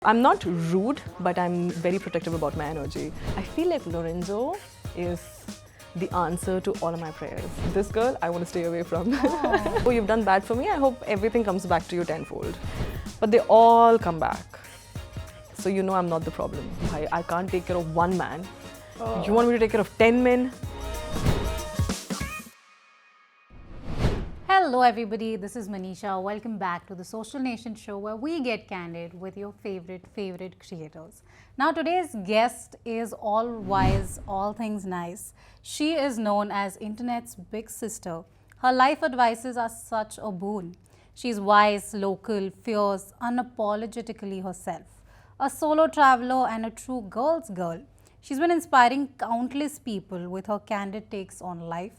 I'm not rude, but I'm very protective about my energy. I feel like Lorenzo is the answer to all of my prayers. This girl, I want to stay away from. Oh, you've done bad for me. I hope everything comes back to you tenfold. But they all come back. So you know I'm not the problem. I can't take care of one man. You want me to take care of 10 men? Hello everybody, this is Manisha. Welcome back to the Social Nation show where we get candid with your favorite creators. Now today's guest is all wise, all things nice. She is known as internet's big sister. Her life advices are such a boon. She's wise, local, fierce, unapologetically herself. A solo traveler and a true girl's girl. She's been inspiring countless people with her candid takes on life,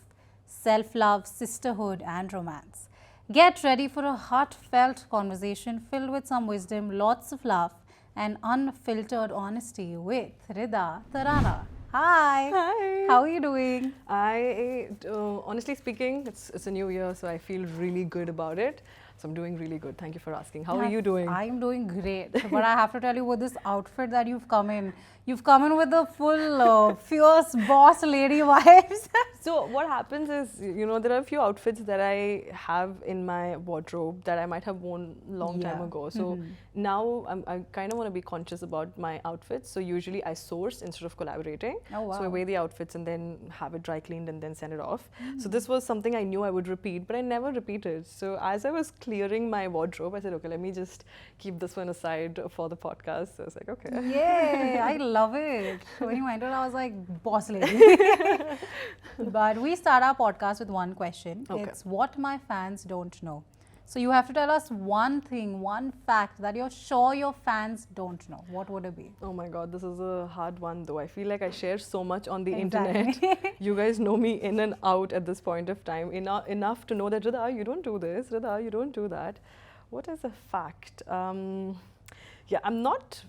self-love, sisterhood and romance. Get ready for a heartfelt conversation filled with some wisdom, lots of laugh and unfiltered honesty with Rida Tharana. Hi. Hi. How are you doing? Honestly speaking, it's a new year, so I feel really good about it. So I'm doing really good. Thank you for asking. How are you doing? I'm doing great. But I have to tell you, with this outfit that you've come in with the full fierce boss lady vibes. So what happens is, you know, there are a few outfits that I have in my wardrobe that I might have worn long time ago. So now I kind of want to be conscious about my outfits. So usually I source instead of collaborating. Oh, wow. So I wear the outfits and then have it dry cleaned and then send it off. So this was something I knew I would repeat, but I never repeated. So as I was clearing my wardrobe, I said, okay, let me just keep this one aside for the podcast. So I was like, okay. Yay, I love it. When you entered, I was like, boss lady. But we start our podcast with one question. Okay. It's what my fans don't know. So you have to tell us one thing, one fact that you're sure your fans don't know. What would it be? Oh my God, this is a hard one though. I feel like I share so much on the Exactly. internet. You guys know me in and out at this point of time. Enough to know that, Rida, you don't do this. Rida, you don't do that. What is a fact? Yeah, I'm not...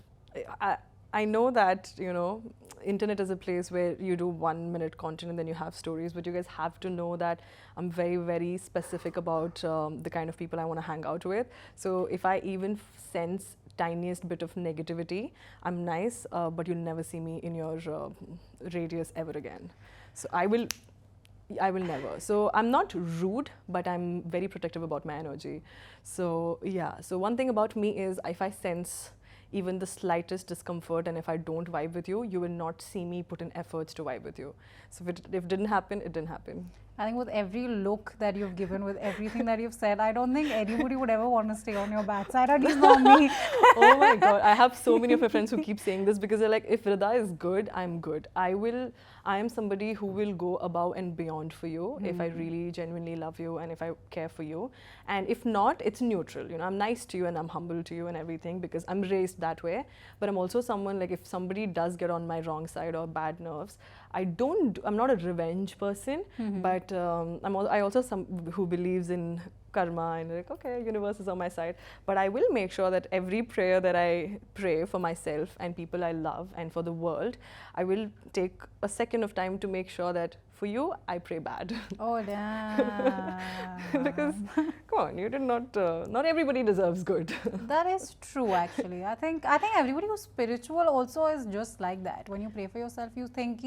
I know that, you know, internet is a place where you do 1 minute content and then you have stories, but you guys have to know that I'm very, very specific about the kind of people I want to hang out with. So if I even sense tiniest bit of negativity, I'm nice, but you'll never see me in your radius ever again. So I will never. So I'm not rude, but I'm very protective about my energy. So yeah, so one thing about me is if I sense even the slightest discomfort and if I don't vibe with you, you will not see me put in efforts to vibe with you. So if it didn't happen, it didn't happen. I think with every look that you've given, with everything that you've said, I don't think anybody would ever want to stay on your bad side, at least not me. Oh my God, I have so many of my friends who keep saying this because they're like, if Rida is good, I'm good. I am somebody who will go above and beyond for you if I really genuinely love you and if I care for you. And if not, it's neutral. You know, I'm nice to you and I'm humble to you and everything because I'm raised that way. But I'm also someone, like, if somebody does get on my wrong side or bad nerves, I'm not a revenge person, but I also some who believes in karma and like, okay, universe is on my side. But I will make sure that every prayer that I pray for myself and people I love and for the world, I will take a second of time to make sure that for you, I pray bad. Oh, damn. Because, come on, you did not, not everybody deserves good. That is true, actually. I think everybody who's spiritual also is just like that. When you pray for yourself, you think,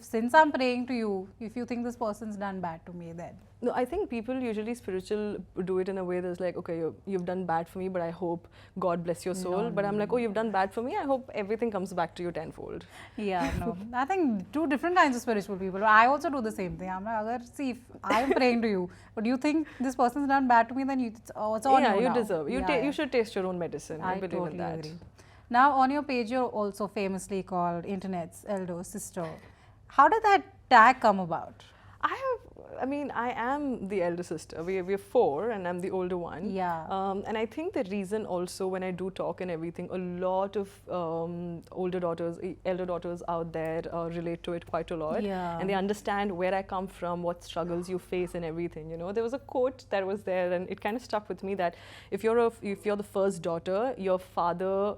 since I'm praying to you, if you think this person's done bad to me, then. No, I think people usually spiritual do it in a way that's like, okay, you've done bad for me, but I hope God bless your soul. But I'm like, oh, you've done bad for me. I hope everything comes back to you tenfold. Yeah, no. I think two different kinds of spiritual people. I also do the same thing. I'm like, see, if I'm praying to you, but you think this person's done bad to me, then it's on you you now. deserve. You should taste your own medicine. I believe totally in that. agree. Now, on your page, you're also famously called Internet's elder sister. How did that tag come about? I am the elder sister. We're four and I'm the older one. Yeah. And I think the reason also when I do talk and everything, a lot of elder daughters out there relate to it quite a lot. Yeah. And they understand where I come from, what struggles you face and everything. You know, there was a quote that was there and it kind of stuck with me that if you're the first daughter, your father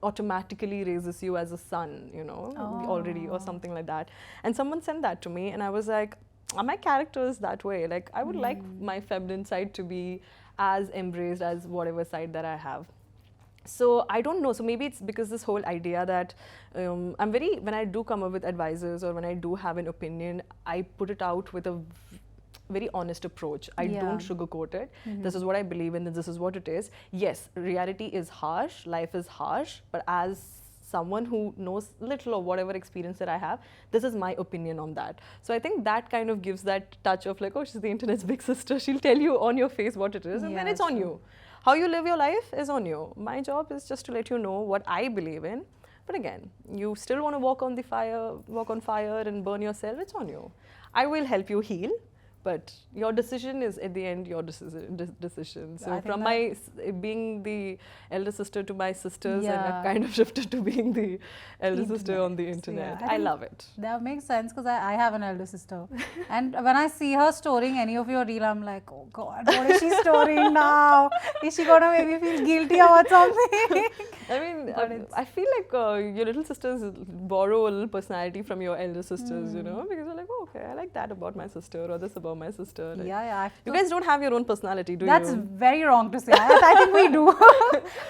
automatically raises you as a son, you know, already or something like that. And someone sent that to me and I was like, my character is that way. Like, I would like my feminine side to be as embraced as whatever side that I have. So I don't know. So maybe it's because this whole idea that when I do come up with advisors or when I do have an opinion, I put it out with a very honest approach. I don't sugarcoat it. This is what I believe in, and this is what it is. Yes, reality is harsh, life is harsh, but as someone who knows little or whatever experience that I have, this is my opinion on that. So I think that kind of gives that touch of like, oh, she's the internet's big sister. She'll tell you on your face what it is, and then it's on you. How you live your life is on you. My job is just to let you know what I believe in. But again, you still want to walk on fire and burn yourself, it's on you. I will help you heal. But your decision is at the end your decision. So from my being the elder sister to my sisters, and I've kind of shifted to being the elder sister on the internet. I love it. That makes sense because I have an elder sister. And when I see her storing any of your reel, I'm like, oh God, what is she storing now? Is she going to make me feel guilty about something? I mean, I feel like your little sisters borrow a little personality from your elder sisters, you know, because you're like, oh, okay, I like that about my sister or this about my sister. Like, you guys don't have your own personality, do you? That's very wrong to say. I think we do.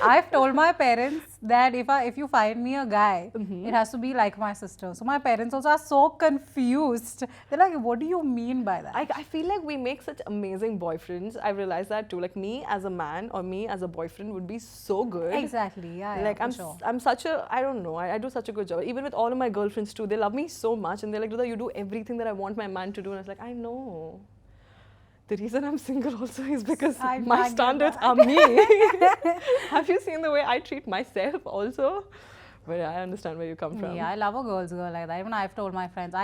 I've told my parents that if you find me a guy, it has to be like my sister. So my parents also are so confused. They're like, what do you mean by that? I feel like we make such amazing boyfriends. I realized that too. Like me as a man or me as a boyfriend would be so good. Exactly. Like I'm such a, I don't know, I do such a good job. Even with all of my girlfriends too, they love me so much and they're like, Rida, you do everything that I want my man to do. And I was like, I know. The reason I'm single also is because my standards are me. Have you seen the way I treat myself also? But I understand where you come from. Yeah, I love a girl's girl like that. Even I've told my friends,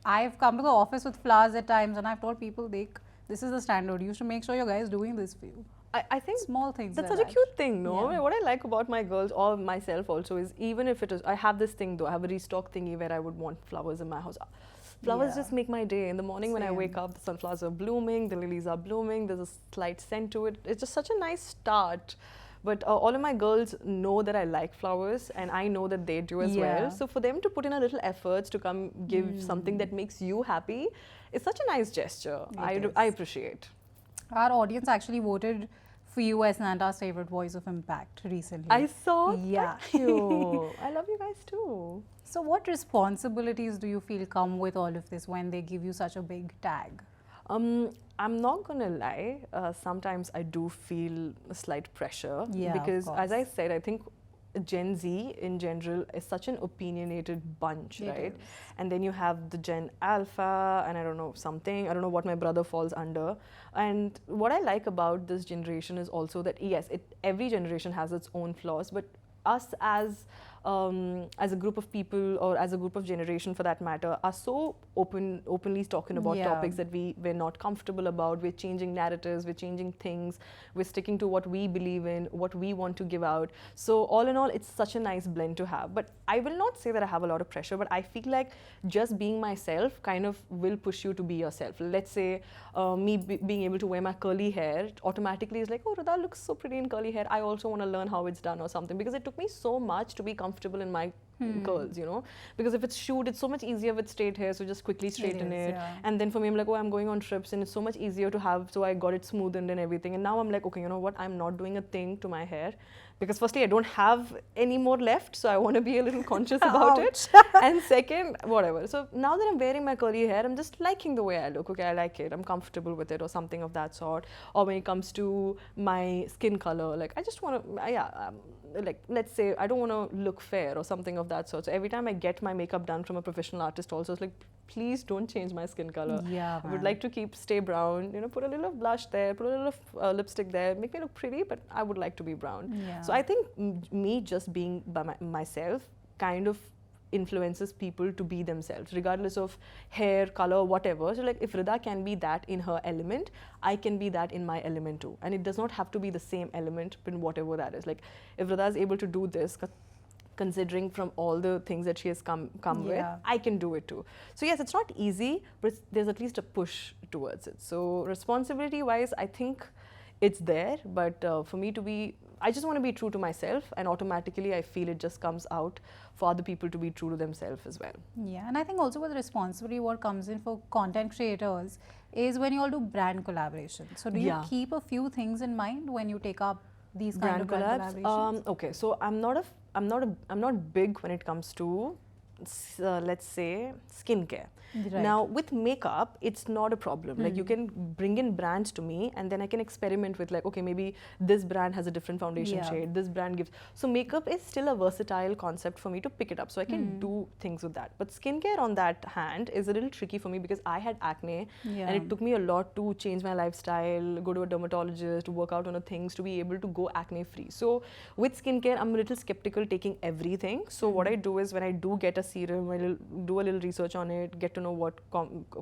I've come to the office with flowers at times and I've told people, this is the standard. You should make sure your guy is doing this for you. I think small things. That's such a cute thing, no? What I like about my girls or myself also is even if it is, I have this thing though, I have a restock thingy where I would want flowers in my house. Flowers just make my day. In the morning when I wake up, the sunflowers are blooming, the lilies are blooming, there's a slight scent to it. It's just such a nice start. But all of my girls know that I like flowers and I know that they do as well. So for them to put in a little efforts to come give something that makes you happy, it's such a nice gesture. I appreciate. Our audience actually voted for you as Nanda's favorite voice of impact recently. I saw. Thank you. I love you guys too. So what responsibilities do you feel come with all of this when they give you such a big tag? I'm not gonna lie, sometimes I do feel a slight pressure because as I said, I think Gen Z in general is such an opinionated bunch, right? And then you have the Gen Alpha and I don't know what my brother falls under. And what I like about this generation is also that yes, every generation has its own flaws, but us as a group of people or as a group of generation for that matter are so openly talking about topics that we're not comfortable about. We're changing narratives, we're changing things, we're sticking to what we believe in, what we want to give out. So all in all, it's such a nice blend to have. But I will not say that I have a lot of pressure, but I feel like just being myself kind of will push you to be yourself. Let's say me being able to wear my curly hair automatically is like, oh, Rida looks so pretty in curly hair. I also want to learn how it's done or something, because it took me so much to be comfortable in my curls, you know, because if it's shoot, it's so much easier with straight hair, so just quickly straighten it. And then for me, I'm like, oh, I'm going on trips and it's so much easier to have, so I got it smoothened and everything. And now I'm like, okay, you know what, I'm not doing a thing to my hair because firstly, I don't have any more left, so I want to be a little conscious about it. And second, whatever. So now that I'm wearing my curly hair, I'm just liking the way I look. Okay, I like it. I'm comfortable with it or something of that sort. Or when it comes to my skin color, like I just want to, like let's say I don't want to look fair or something of that sort. So every time I get my makeup done from a professional artist also, it's like, please don't change my skin color. I would like to stay brown, you know, put a little blush there, put a little lipstick there, make me look pretty, but I would like to be brown. So I think me just being by myself kind of influences people to be themselves regardless of hair, color, whatever. So like if Rida can be that in her element, I can be that in my element too. And it does not have to be the same element in whatever that is. Like if Rida is able to do this, considering from all the things that she has come with, I can do it too. So yes, it's not easy, but there's at least a push towards it. So responsibility wise, I think it's there, but for me to be, I just want to be true to myself, and automatically I feel it just comes out for other people to be true to themselves as well. Yeah, and I think also with responsibility, what comes in for content creators is when you all do brand collaboration. So do you keep a few things in mind when you take up these kind of brand collaborations? Okay, so I'm not big when it comes to let's say skincare. Right. Now with makeup, it's not a problem. Like you can bring in brands to me, and then I can experiment with like, okay, maybe this brand has a different foundation shade. This brand gives. So makeup is still a versatile concept for me to pick it up. So I can do things with that. But skincare on that hand is a little tricky for me because I had acne, and it took me a lot to change my lifestyle, go to a dermatologist, work out on a things to be able to go acne free. So with skincare, I'm a little skeptical taking everything. So what I do is when I do get a serum, I'll do a little research on it, get to know what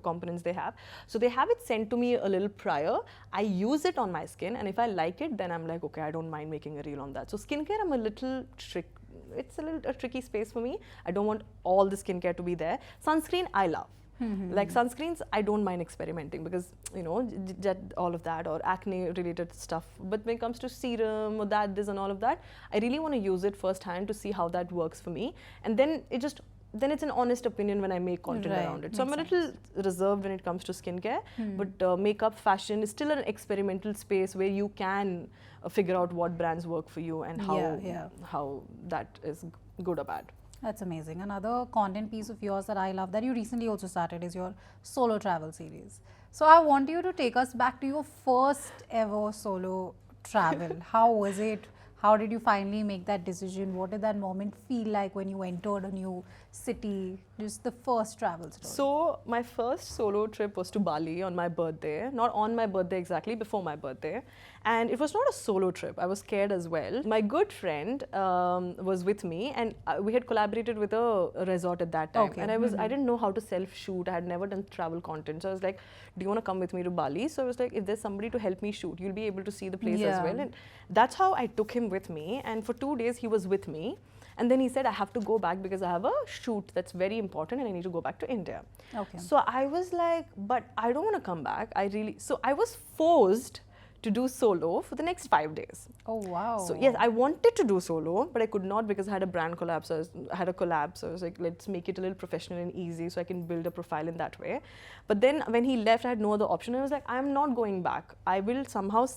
components they have. So they have it sent to me a little prior. I use it on my skin, and if I like it, then I'm like, okay, I don't mind making a reel on that. So skincare, I'm a little it's a little tricky space for me. I don't want all the skincare to be there. Sunscreen, I love. Like sunscreens, I don't mind experimenting because, you know, all of that or acne related stuff. But when it comes to serum or this and all of that, I really want to use it firsthand to see how that works for me. And then then it's an honest opinion when I make content around it. So I'm a little reserved when it comes to skincare, but makeup, fashion is still an experimental space where you can figure out what brands work for you and how that is good or bad. That's amazing. Another content piece of yours that I love that you recently also started is your solo travel series. So I want you to take us back to your first ever solo travel. How was it? How did you finally make that decision? What did that moment feel like when you entered a new city? Just the first travel story. So my first solo trip was to Bali on my birthday. Not on my birthday exactly, before my birthday. And it was not a solo trip. I was scared as well. My good friend was with me, and we had collaborated with a resort at that time. And I didn't know how to self-shoot. I had never done travel content. So I was like, do you want to come with me to Bali? So I was like, if there's somebody to help me shoot, you'll be able to see the place as well. And that's how I took him with me. And for 2 days, he was with me. And then he said, I have to go back because I have a shoot that's very important and I need to go back to India. So I was like, but I don't want to come back. So I was forced to do solo for the next 5 days. Oh, wow. So yes, I wanted to do solo, but I could not because I had a brand collab. So I had a collab. So I was like, let's make it a little professional and easy so I can build a profile in that way. But then when he left, I had no other option. I was like, I'm not going back. I will somehow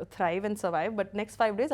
thrive and survive, but next 5 days,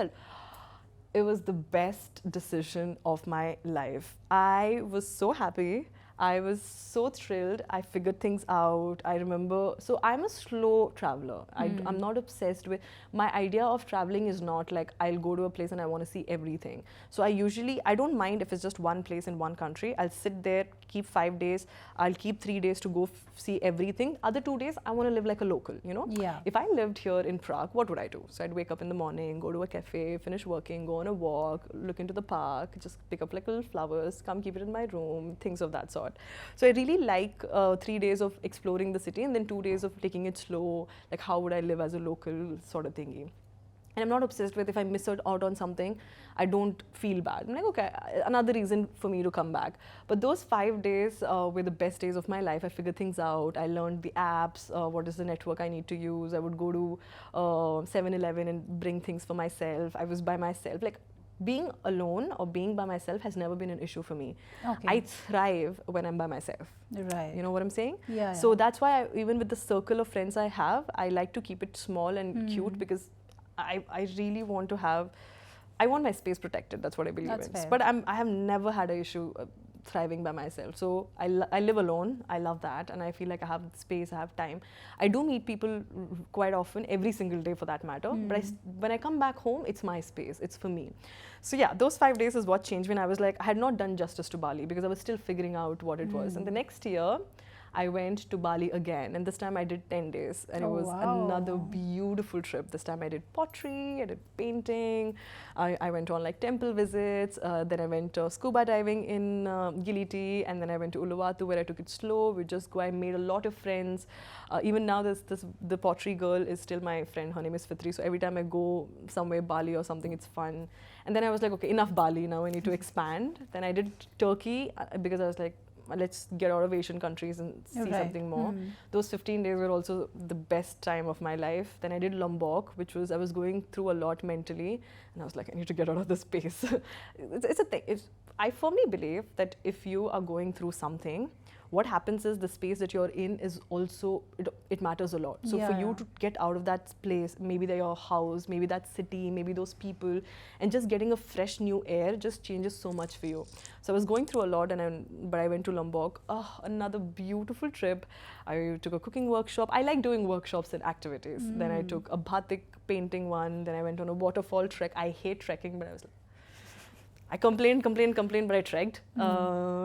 it was the best decision of my life. I was so happy. I was so thrilled. I figured things out. I remember, so I'm a slow traveler. I'm not obsessed with, my idea of traveling is not like I'll go to a place and I want to see everything. So I don't mind if it's just one place in one country. I'll sit there, keep 5 days. I'll keep 3 days to go see everything. Other 2 days, I want to live like a local, you know? If I lived here in Prague, what would I do? So I'd wake up in the morning, go to a cafe, finish working, go on a walk, look into the park, just pick up like little flowers, come keep it in my room, things of that sort. So I really like 3 days of exploring the city and then 2 days of taking it slow, like how would I live as a local sort of thingy. And I'm not obsessed with if I miss out on something, I don't feel bad. I'm like, okay, another reason for me to come back. But those 5 days were the best days of my life. I figured things out. I learned the apps, what is the network I need to use. I would go to 7-Eleven and bring things for myself. I was by myself. Like, being alone or being by myself has never been an issue for me. I thrive when I'm by myself. You know what I'm saying? So that's why even with the circle of friends I have, I like to keep it small and cute because I really want to I want my space protected. That's what I believe in. But I have never had an issue thriving by myself. So I live alone. I love that. And I feel like I have space, I have time. I do meet people quite often, every single day for that matter. But when I come back home, it's my space. It's for me. So yeah, those 5 days is what changed when I was like, I had not done justice to Bali because I was still figuring out what it was. And the next year, I went to Bali again, and this time I did 10 days, and it was another beautiful trip. This time I did pottery, I did painting, I went on like temple visits, then I went scuba diving in Giliti, and then I went to Uluwatu where I took it slow. I made a lot of friends. Even now the pottery girl is still my friend, her name is Fitri, so every time I go somewhere, Bali or something, it's fun. And then I was like, okay, enough Bali, now I need to expand. Then I did Turkey because I was like, let's get out of Asian countries and see something more. Those 15 days were also the best time of my life. Then I did Lombok, which was, I was going through a lot mentally, and I was like, I need to get out of this space. It's a thing. I firmly believe that if you are going through something, what happens is the space that you're in is also, it matters a lot. So for you to get out of that place, maybe your house, maybe that city, maybe those people, and just getting a fresh new air just changes so much for you. So I was going through a lot, but I went to Lombok. Oh, another beautiful trip. I took a cooking workshop. I like doing workshops and activities. Then I took a batik painting one. Then I went on a waterfall trek. I hate trekking, but I was like, I complained, but I trekked.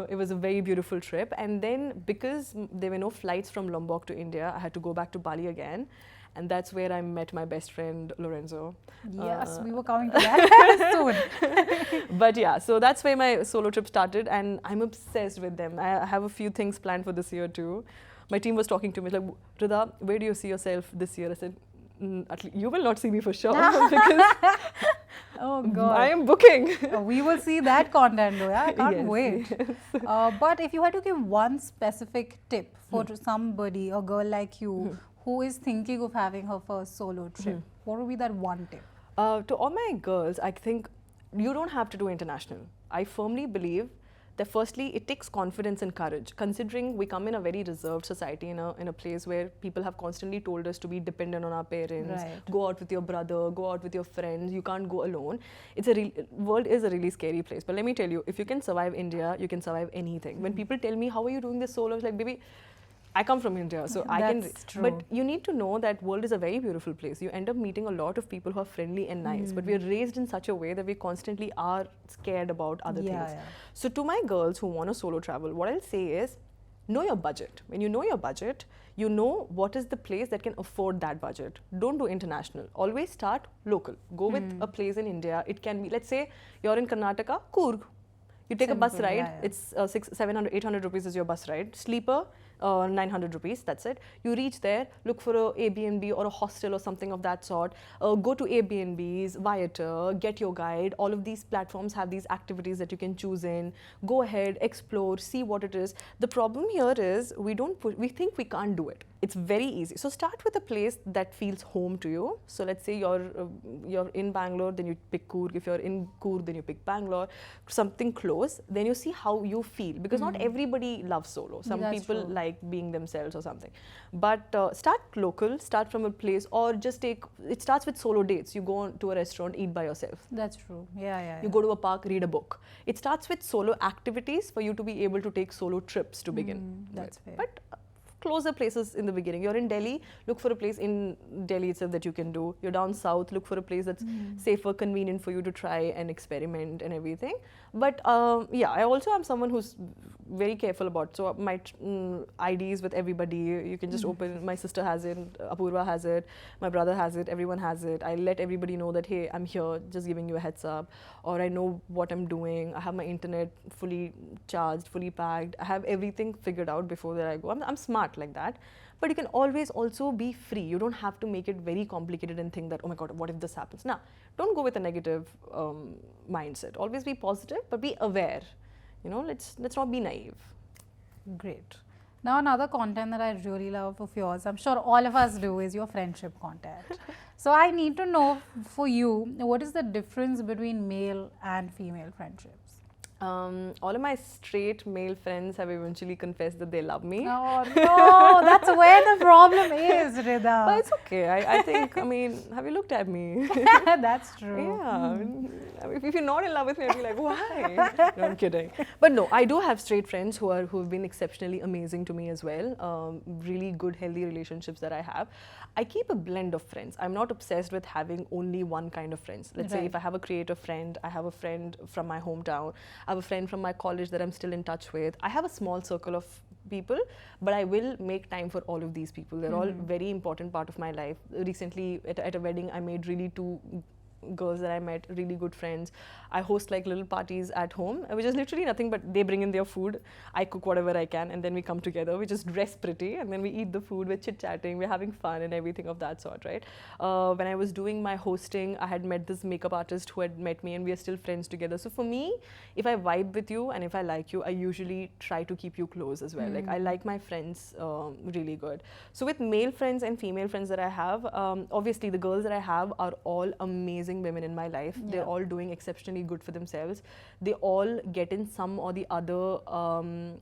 It was a very beautiful trip. And then because there were no flights from Lombok to India, I had to go back to Bali again. And that's where I met my best friend, Lorenzo. Yes, we were coming to that soon. But yeah, so that's where my solo trip started. And I'm obsessed with them. I have a few things planned for this year too. My team was talking to me like, Rida, where do you see yourself this year? I said, at least you will not see me for sure because oh God, I am booking. We will see that content though. Yeah, I can't Yes, wait. yes. But if you had to give one specific tip for somebody, a girl like you, who is thinking of having her first solo trip, what would be that one tip? To all my girls, I think you don't have to do international. I firmly believe that firstly, it takes confidence and courage, considering we come in a very reserved society, in a place where people have constantly told us to be dependent on our parents, go out with your brother, go out with your friends, you can't go alone. World is a really scary place. But let me tell you, if you can survive India, you can survive anything. When people tell me, how are you doing this solo? It's like, baby, I come from India, so I can. True. But you need to know that world is a very beautiful place. You end up meeting a lot of people who are friendly and nice, but we're raised in such a way that we constantly are scared about other things. Yeah. So to my girls who want to solo travel, what I'll say is, know your budget. When you know your budget, you know what is the place that can afford that budget. Don't do international. Always start local. Go with a place in India. It can be, let's say you're in Karnataka, Coorg. You take a bus ride. It's 700, 800 rupees is your bus ride. Sleeper, 900 rupees, that's it. You reach there, look for a Airbnb or a hostel or something of that sort. Go to Airbnbs, Viator, get your guide. All of these platforms have these activities that you can choose in. Go ahead, explore, see what it is. The problem here is we think we can't do it. It's very easy. So start with a place that feels home to you. So let's say you're in Bangalore, then you pick Coorg. If you're in Coorg, then you pick Bangalore. Something close, then you see how you feel. Because not everybody loves solo. Some people like being themselves or something. But start local, start from a place, or just it starts with solo dates. You go to a restaurant, eat by yourself. That's true. Yeah. You go to a park, read a book. It starts with solo activities for you to be able to take solo trips to begin. That's fair. But closer places in the beginning. You're in Delhi, look for a place in Delhi itself that you can do. You're down south, look for a place that's safer, convenient for you to try and experiment and everything. But yeah, I also am someone who's very careful about, so my IDs with everybody, you can just open, my sister has it, Apurva has it, my brother has it, everyone has it. I let everybody know that, hey, I'm here, just giving you a heads up, or I know what I'm doing. I have my internet fully charged, fully packed. I have everything figured out before that I go. I'm smart like that. But you can always also be free. You don't have to make it very complicated and think that, oh my God, what if this happens? Now, don't go with a negative mindset. Always be positive, but be aware. You know, let's not be naive. Great. Now, another content that I really love of yours, I'm sure all of us do, is your friendship content. So I need to know for you, what is the difference between male and female friendships? All of my straight male friends have eventually confessed that they love me. Oh no, that's where the problem is, Rida. But it's okay. I think, I mean, have you looked at me? That's true. Yeah. I mean, if you're not in love with me, I'd be like, why? No, I'm kidding. But no, I do have straight friends who've been exceptionally amazing to me as well. Really good, healthy relationships that I have. I keep a blend of friends. I'm not obsessed with having only one kind of friends. Let's say if I have a creative friend, I have a friend from my hometown, I have a friend from my college that I'm still in touch with. I have a small circle of people, but I will make time for all of these people. They're all very important part of my life. Recently at a wedding, I made really two girls that I met, really good friends. I host like little parties at home, which is literally nothing but they bring in their food, I cook whatever I can, and then we come together, we just dress pretty, and then we eat the food, we're chit-chatting, we're having fun and everything of that sort, right? When I was doing my hosting, I had met this makeup artist who had met me, and we are still friends together. So for me, if I vibe with you and if I like you, I usually try to keep you close as well. Like I like my friends really good. So with male friends and female friends that I have, obviously the girls that I have are all amazing amazing women in my life. Yeah. They're all doing exceptionally good for themselves. They all get in some or the other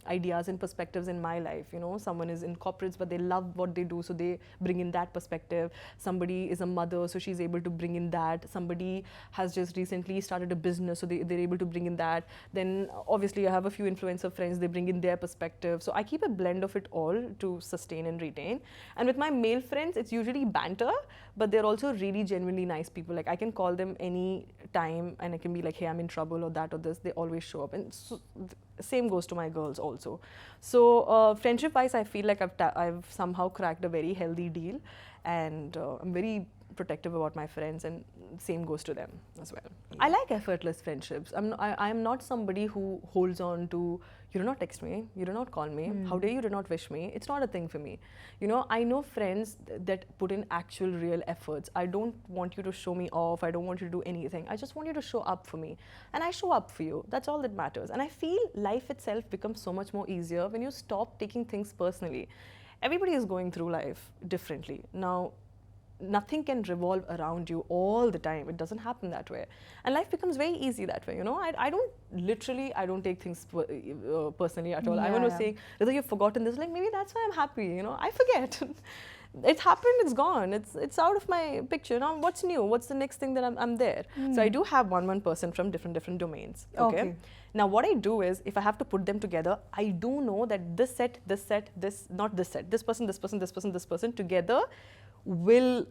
ideas and perspectives in my life. You know, someone is in corporates, but they love what they do, so they bring in that perspective. Somebody is a mother, so she's able to bring in that. Somebody has just recently started a business, so they're able to bring in that. Then obviously I have a few influencer friends, they bring in their perspective. So I keep a blend of it all to sustain and retain. And with my male friends, it's usually banter, but they're also really genuinely nice people. Like I can call them any time and I can be like, hey, I'm in trouble or that or this. They always show up. And so, same goes to my girls also. So friendship wise, I feel like I've somehow cracked a very healthy deal, and I'm very protective about my friends, and same goes to them as well. I like effortless friendships. I'm not somebody who holds on to, you do not text me, you do not call me, how dare you do not wish me. It's not a thing for me. You know, I know friends that put in actual real efforts. I don't want you to show me off. I don't want you to do anything. I just want you to show up for me. And I show up for you. That's all that matters. And I feel life itself becomes so much more easier when you stop taking things personally. Everybody is going through life differently. Now, nothing can revolve around you all the time. It doesn't happen that way. And life becomes very easy that way, you know. I don't take things personally at all. I was saying, whether you've forgotten this, like maybe that's why I'm happy, you know. I forget. It's happened, it's gone. It's out of my picture. Now what's new? What's the next thing that I'm there? So I do have one person from different domains. Okay. Now what I do is, if I have to put them together, I do know that this person together will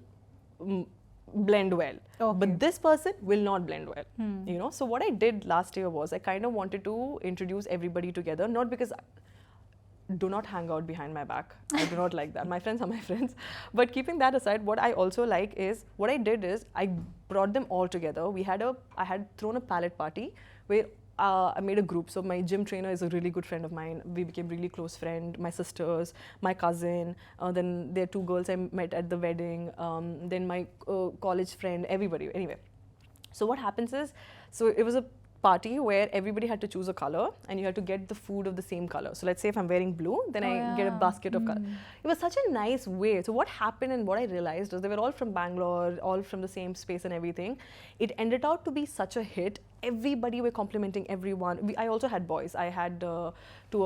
blend well, but this person will not blend well. You know, so what I did last year was I kind of wanted to introduce everybody together, not because do not hang out behind my back. I do not like that. My friends are my friends. But keeping that aside, what I also like is, what I did is I brought them all together. I had thrown a palette party where I made a group. So my gym trainer is a really good friend of mine. We became really close friends. My sisters, my cousin, then there are two girls I met at the wedding, then my college friend, everybody. Anyway, so what happens is, so it was a party where everybody had to choose a color and you had to get the food of the same color. So let's say if I'm wearing blue, then I get a basket of color. It was such a nice way. So what happened and what I realized was they were all from Bangalore, all from the same space and everything. It ended out to be such a hit. Everybody were complimenting everyone. I also had boys. I had three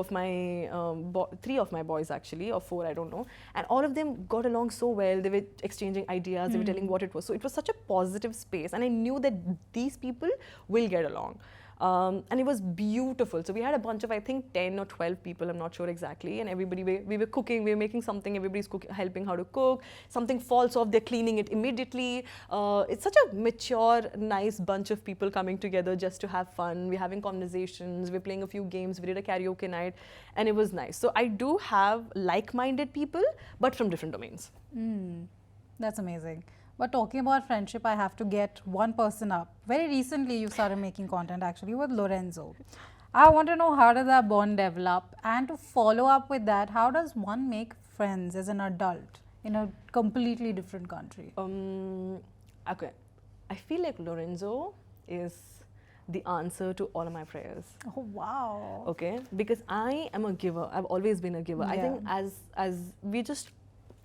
of my boys actually, or four, I don't know. And all of them got along so well. They were exchanging ideas. They were telling what it was. So it was such a positive space. And I knew that these people will get along. And it was beautiful. So we had a bunch of, I think, 10 or 12 people, I'm not sure exactly. And everybody, we were cooking, we were making something, everybody's cooking, helping how to cook. Something falls off, they're cleaning it immediately. It's such a mature, nice bunch of people coming together just to have fun. We're having conversations, we're playing a few games, we did a karaoke night, and it was nice. So I do have like-minded people, but from different domains. That's amazing. But talking about friendship, I have to get one person up. Very recently, you started making content actually with Lorenzo. I want to know, how does that bond develop? And to follow up with that, how does one make friends as an adult in a completely different country? Okay, I feel like Lorenzo is the answer to all of my prayers. Oh, wow. Okay, because I am a giver. I've always been a giver. I think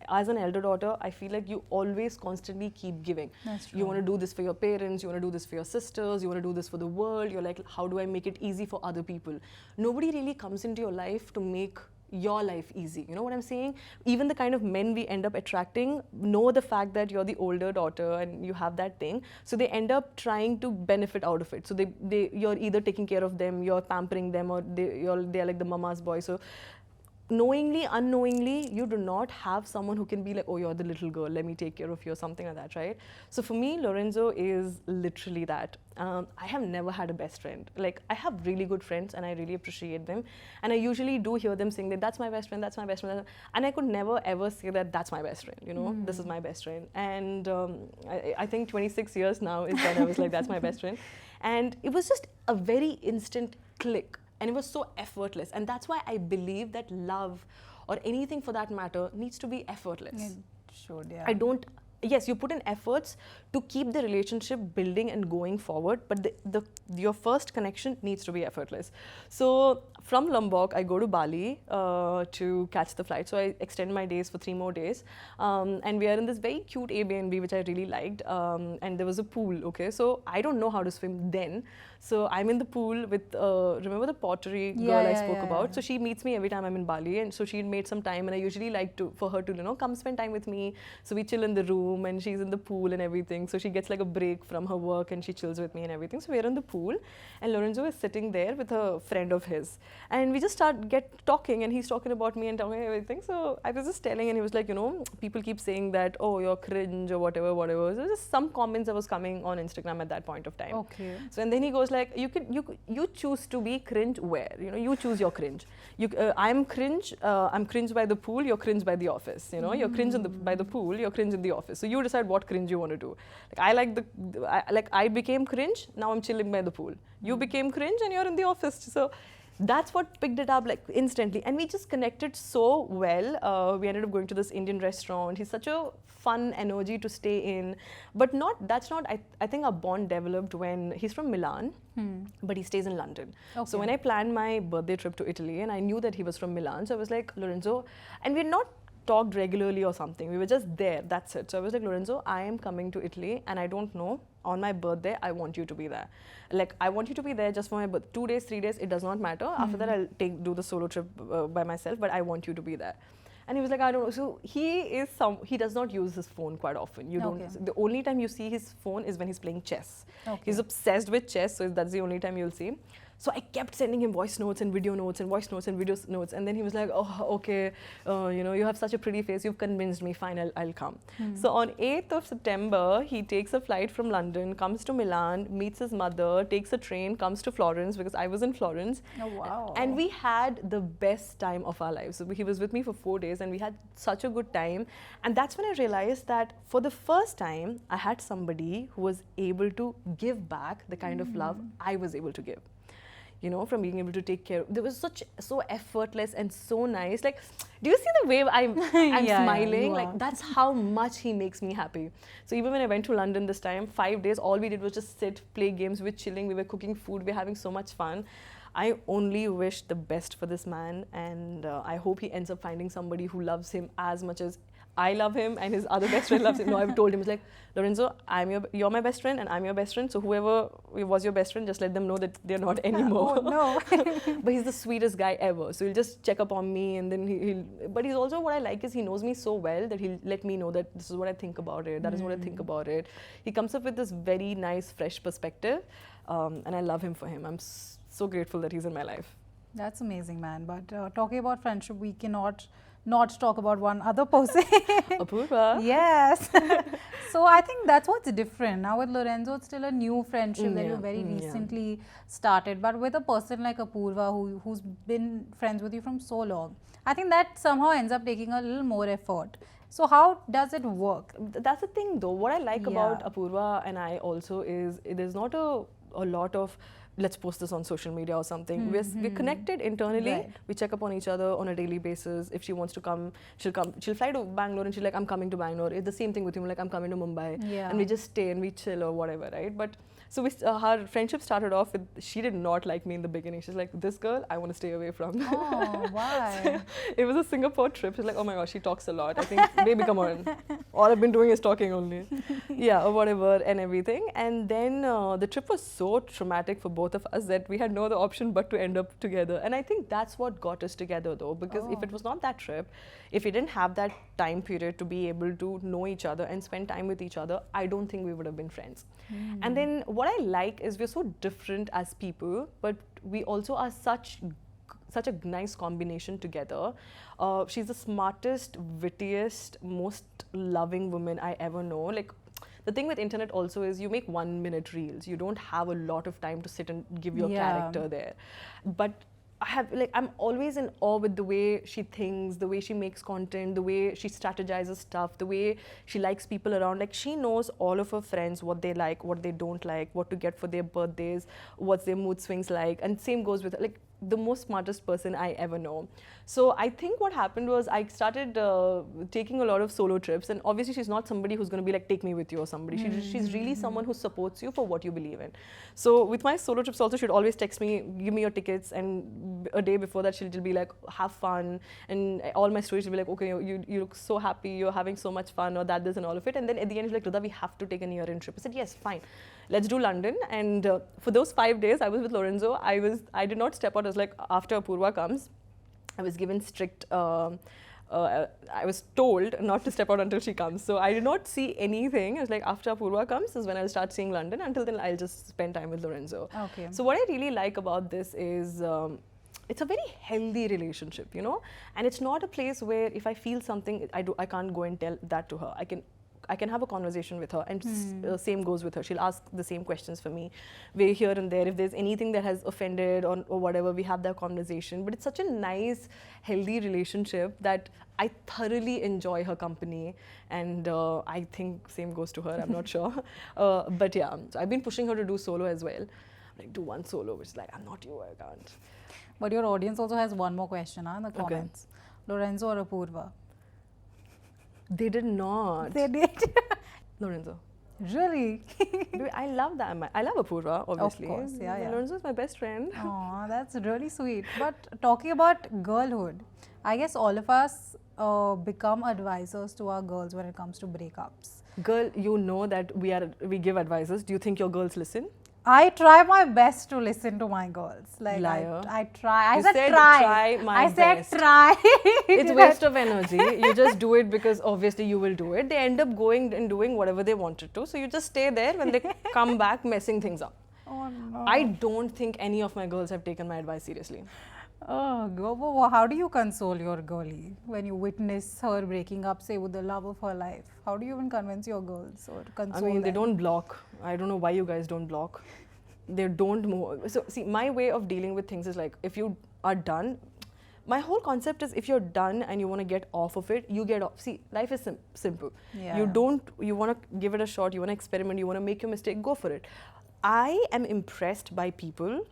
as an elder daughter, I feel like you always constantly keep giving. That's true. You want to do this for your parents, you want to do this for your sisters, you want to do this for the world. You're like, how do I make it easy for other people? Nobody really comes into your life to make your life easy. You know what I'm saying? Even the kind of men we end up attracting know the fact that you're the older daughter and you have that thing. So they end up trying to benefit out of it. So you're either taking care of them, you're pampering them, or they're like the mama's boy. So knowingly, unknowingly, you do not have someone who can be like, oh, you're the little girl, let me take care of you, or something like that, right? So for me, Lorenzo is literally that. I have never had a best friend. Like, I have really good friends and I really appreciate them. And I usually do hear them saying that that's my best friend, that's my best friend. And I could never ever say that that's my best friend, you know, this is my best friend. And I think 26 years now is when I was like, that's my best friend. And it was just a very instant click. And it was so effortless. And that's why I believe that love, or anything for that matter, needs to be effortless. It should, yeah. I don't yes, you put in efforts to keep the relationship building and going forward, but your first connection needs to be effortless. So from Lombok, I go to Bali to catch the flight. So I extend my days for 3 more days. And we are in this very cute Airbnb, which I really liked. And there was a pool, okay? So I don't know how to swim then. So I'm in the pool with, remember the pottery girl I spoke about? So she meets me every time I'm in Bali. And so she made some time, and I usually like for her to, come spend time with me. So we chill in the room, and she's in the pool and everything. So she gets like a break from her work, and she chills with me and everything. So we're in the pool, and Lorenzo is sitting there with a friend of his. And we just get talking, and he's talking about me and talking everything. So I was just telling, and he was like, people keep saying that, oh, you're cringe or whatever. So just some comments that was coming on Instagram at that point of time. Okay. So and then he goes like, you choose to be cringe where? You choose your cringe. I'm cringe. I'm cringe by the pool. You're cringe by the office. You're cringe by the pool. You're cringe in the office. So you decide what cringe you want to do. I became cringe. Now I'm chilling by the pool. You became cringe, and you're in the office. So that's what picked it up like instantly, and we just connected so well. We ended up going to this Indian restaurant. He's such a fun energy to stay in, but I think our bond developed when he's from Milan, but he stays in London. Okay. So when I planned my birthday trip to Italy, and I knew that he was from Milan, so I was like, Lorenzo, and we're not talked regularly or something. We were just there. That's it. So I was like, Lorenzo, I am coming to Italy, and I don't know. On my birthday, I want you to be there. Like, I want you to be there just for my birthday. 2 days, 3 days, it does not matter. After that, I'll do the solo trip by myself, but I want you to be there. And he was like, I don't know. So he does not use his phone quite often. The only time you see his phone is when he's playing chess. Okay. He's obsessed with chess, so that's the only time you'll see. So I kept sending him voice notes and video notes and voice notes and video notes. And then he was like, oh, okay, you have such a pretty face. You've convinced me. Fine, I'll come. So on 8th of September, he takes a flight from London, comes to Milan, meets his mother, takes a train, comes to Florence because I was in Florence. Oh, wow. And we had the best time of our lives. So he was with me for 4 days, and we had such a good time. And that's when I realized that for the first time, I had somebody who was able to give back the kind of love I was able to give. From being able to take care. There was so effortless and so nice. Like, do you see the way I'm smiling? Like, that's how much he makes me happy. So even when I went to London this time, 5 days, all we did was just sit, play games, we were chilling, we were cooking food, we were having so much fun. I only wish the best for this man, and I hope he ends up finding somebody who loves him as much as I love him and his other best friend loves him. No, I've told him, it's like, Lorenzo, you're my best friend and I'm your best friend. So whoever was your best friend, just let them know that they're not anymore. Oh, no. But he's the sweetest guy ever. So he'll just check up on me, and then but he's also, what I like is he knows me so well that he'll let me know that this is what I think about it. That is what I think about it. He comes up with this very nice, fresh perspective. And I love him for him. I'm so grateful that he's in my life. That's amazing, man. But talking about friendship, we cannot not talk about one other person. Apurva. Yes. So I think that's what's different. Now with Lorenzo, it's still a new friendship that you very recently started. But with a person like Apurva, who's been friends with you from so long, I think that somehow ends up taking a little more effort. So how does it work? That's the thing though. What I like about Apurva and I also is there's not a lot of let's post this on social media or something. We're connected internally. Right. We check up on each other on a daily basis. If she wants to come, she'll come. She'll fly to Bangalore and she's like, I'm coming to Bangalore. It's the same thing with him, like I'm coming to Mumbai. Yeah. And we just stay and we chill or whatever, right? But so our friendship started off with, she did not like me in the beginning. She's like, this girl, I want to stay away from. Oh, why? So it was a Singapore trip. She's like, oh my gosh, she talks a lot. I think, baby, come on. All I've been doing is talking only. Yeah, or whatever and everything. And then the trip was so traumatic for both of us that we had no other option but to end up together. And I think that's what got us together though, because if it was not that trip, if we didn't have that time period to be able to know each other and spend time with each other, I don't think we would have been friends. And then what I like is we're so different as people, but we also are such a nice combination together. She's the smartest, wittiest, most loving woman I ever know. Like, the thing with internet also is you make 1-minute reels. You don't have a lot of time to sit and give your character there. But I'm always in awe with the way she thinks, the way she makes content, the way she strategizes stuff, the way she likes people around. Like, she knows all of her friends, what they like, what they don't like, what to get for their birthdays, what's their mood swings like. And same goes with her. Like, the most smartest person I ever know. So I think what happened was I started taking a lot of solo trips, and obviously she's not somebody who's going to be like, take me with you or somebody. She's really someone who supports you for what you believe in. So with my solo trips also, she'd always text me, give me your tickets, and a day before that she'll be like, have fun, and all my stories will be like, okay, you look so happy, you're having so much fun, or that, this, and all of it. And then at the end she's like, Rida, we have to take a year-end trip. I said, yes, fine, let's do London. And for those 5 days I was with Lorenzo, I did not step out. I was like, after Apurva comes, I was given strict, I was told not to step out until she comes. So I did not see anything. I was like, after Apurva comes is when I'll start seeing London. Until then, I'll just spend time with Lorenzo. Okay. So what I really like about this is, it's a very healthy relationship, you know? And it's not a place where if I feel something, I can't go and tell that to her. I can have a conversation with her, and same goes with her. She'll ask the same questions for me. We're here and there. If there's anything that has offended or whatever, we have that conversation. But it's such a nice, healthy relationship that I thoroughly enjoy her company. And I think same goes to her, I'm not sure. But yeah, so I've been pushing her to do solo as well. Like, do one solo, which is like, I'm not you, I can't. But your audience also has one more question in the comments. Okay. Lorenzo or Apurva? They did not. They did. Lorenzo. Really? I love that. I love Apurva, obviously. Of course, yeah. Lorenzo is my best friend. Oh, that's really sweet. But talking about girlhood, I guess all of us become advisors to our girls when it comes to breakups. Girl, you know that we give advices. Do you think your girls listen? I try my best to listen to my girls. Like, liar. I try. I You said try my I said best. try. It's waste of energy. You just do it because obviously you will do it. They end up going and doing whatever they wanted to. So you just stay there. When they come back, messing things up. Oh no. I don't think any of my girls have taken my advice seriously. Oh, how do you console your girlie when you witness her breaking up, say, with the love of her life? How do you even convince your girls or console I mean, they them? don't block. I don't know why you guys don't block. They don't move. So see, my way of dealing with things is like, if you are done, my whole concept is if you're done and you want to get off of it, you get off. See, life is simple. Yeah. You want to give it a shot, you want to experiment, you want to make your mistake, go for it. I am impressed by people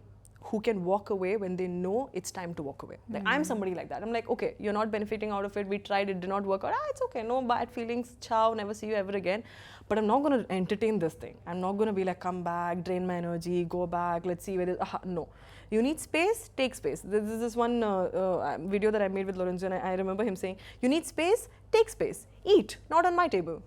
who can walk away when they know it's time to walk away. Like, I'm somebody like that. I'm like, okay, you're not benefiting out of it. We tried, it did not work out. It's okay. No bad feelings. Ciao. Never see you ever again. But I'm not going to entertain this thing. I'm not going to be like, come back, drain my energy, go back. Let's see where it is. No. You need space, take space. This is this one video that I made with Lorenzo, and I remember him saying, you need space, take space. Eat, not on my table.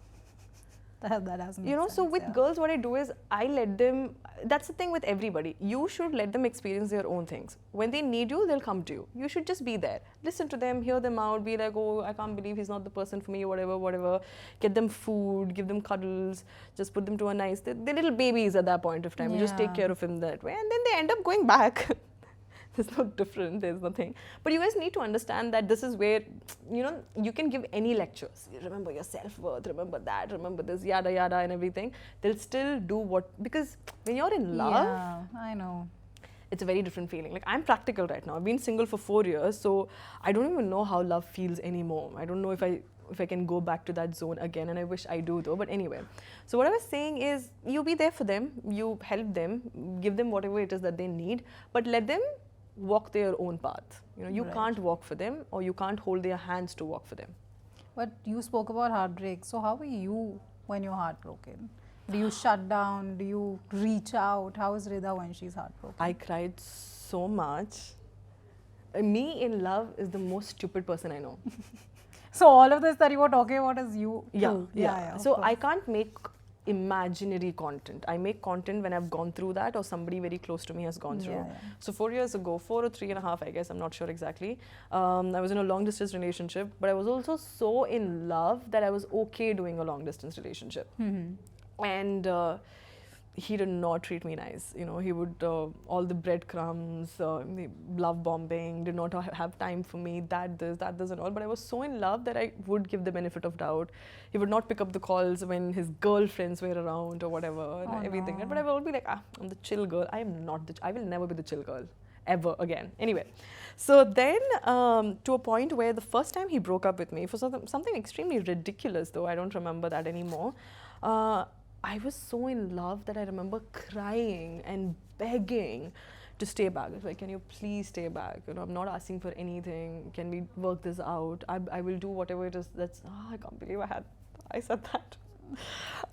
That doesn't You know, make so sense, with yeah. girls, what I do is I let them, that's the thing with everybody. You should let them experience their own things. When they need you, they'll come to you. You should just be there. Listen to them, hear them out, be like, oh, I can't believe he's not the person for me, whatever. Get them food, give them cuddles, just put them to a nice, they're little babies at that point of time. You just take care of him that way. And then they end up going back. There's no difference, there's nothing. But you guys need to understand that this is where, you know, you can give any lectures. You remember your self-worth, remember that, remember this, yada, yada, and everything. They'll still do what, because when you're in love, yeah, I know. It's a very different feeling. Like, I'm practical right now. I've been single for 4 years, so I don't even know how love feels anymore. I don't know if I can go back to that zone again, and I wish I do though. But anyway, so what I was saying is, you be there for them, you help them, give them whatever it is that they need, but let them walk their own path. You know, you can't walk for them, or you can't hold their hands to walk for them. But you spoke about heartbreak. So how are you when you're heartbroken? Do you shut down? Do you reach out? How is Rida when she's heartbroken? I cried so much. Me in love is the most stupid person I know. So all of this that you were talking about is you Yeah, too. yeah. So I can't make imaginary content. I make content when I've gone through that, or somebody very close to me has gone through. So 4 years ago, 4 or 3.5, I guess, I'm not sure exactly, I was in a long distance relationship, but I was also so in love that I was okay doing a long distance relationship. And he did not treat me nice. You know, he would, all the breadcrumbs, the love bombing, did not have time for me, this, and all. But I was so in love that I would give the benefit of doubt. He would not pick up the calls when his girlfriends were around or whatever, and everything. No. But I will be like, I'm the chill girl. I am not I will never be the chill girl, ever again. Anyway, so then to a point where the first time he broke up with me, for something extremely ridiculous though, I don't remember that anymore, I was so in love that I remember crying and begging to stay back. It's like, can you please stay back? You know, I'm not asking for anything. Can we work this out? I will do whatever it is that's, I can't believe I said that.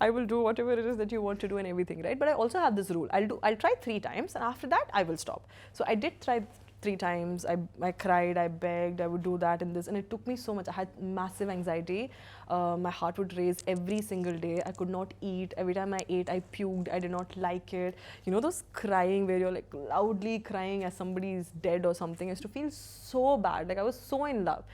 I will do whatever it is that you want to do and everything, right? But I also have this rule. I'll try 3 times and after that I will stop. So I did try 3 times. I cried, I begged, I would do that and this, and it took me so much. I had massive anxiety. My heart would race every single day. I could not eat. Every time I ate, I puked. I did not like it. You know those crying where you're like loudly crying as somebody is dead or something? I used to feel so bad. Like I was so in love.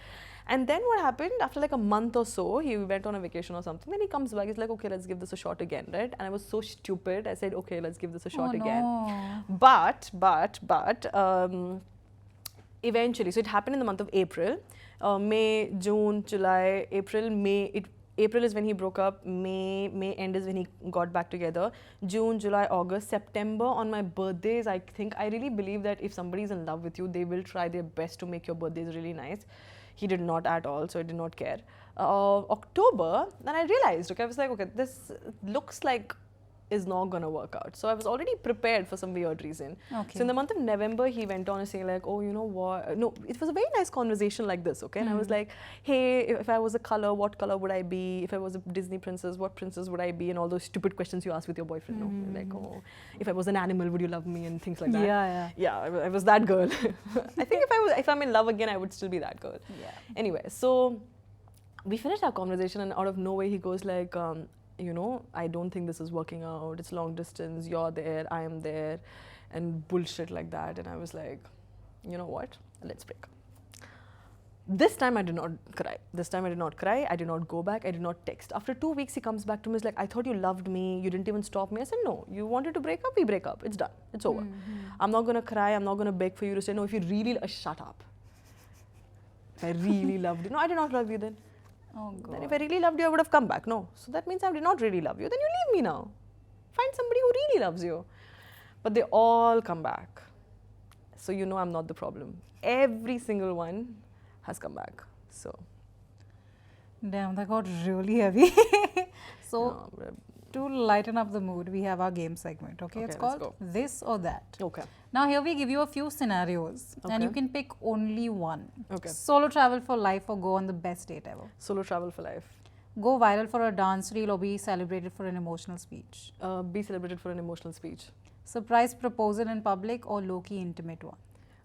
And then what happened, after like a month or so, he went on a vacation or something. Then he comes back, he's like, okay, let's give this a shot again, right? And I was so stupid. I said, okay, let's give this a shot again. But, eventually, so it happened in the month of April. May, June, July, April, May. April is when he broke up. May end is when he got back together. June, July, August, September. On my birthdays, I really believe that if somebody's in love with you, they will try their best to make your birthdays really nice. He did not at all, so I did not care. October, then I realized, okay, I was like, okay, this looks like is not gonna work out. So I was already prepared for some weird reason. Okay. So in the month of November, he went on and saying like, oh, you know what? No, it was a very nice conversation like this, okay? And I was like, hey, if I was a color, what color would I be? If I was a Disney princess, what princess would I be? And all those stupid questions you ask with your boyfriend. No? Like, oh, if I was an animal, would you love me? And things like that. Yeah, I was that girl. I think if I'm in love again, I would still be that girl. Yeah. Anyway, so we finished our conversation and out of nowhere, he goes like, you know, I don't think this is working out. It's long distance. You're there, I am there, and bullshit like that. And I was like, you know what? Let's break. This time I did not cry. I did not go back. I did not text. After 2 weeks, he comes back to me. He's like, I thought you loved me. You didn't even stop me. I said, no. You wanted to break up? We break up. It's done. It's over. I'm not going to cry. I'm not going to beg for you to say, no, if you really... shut up. If I really loved you. No, I did not love you then. Oh, God. Then if I really loved you, I would have come back. No. So that means I did not really love you. Then you leave me now. Find somebody who really loves you. But they all come back. So you know I'm not the problem. Every single one has come back. So. Damn, that got really heavy. So, No, to lighten up the mood, we have our game segment, okay? It's let's called go. This or That. Okay. Now, here we give you a few scenarios and you Okay. can pick only one. Okay. Solo travel for life or go on the best date ever. Solo travel for life. Go viral for a dance reel or be celebrated for an emotional speech. Be celebrated for an emotional speech. Surprise proposal in public or low-key intimate one.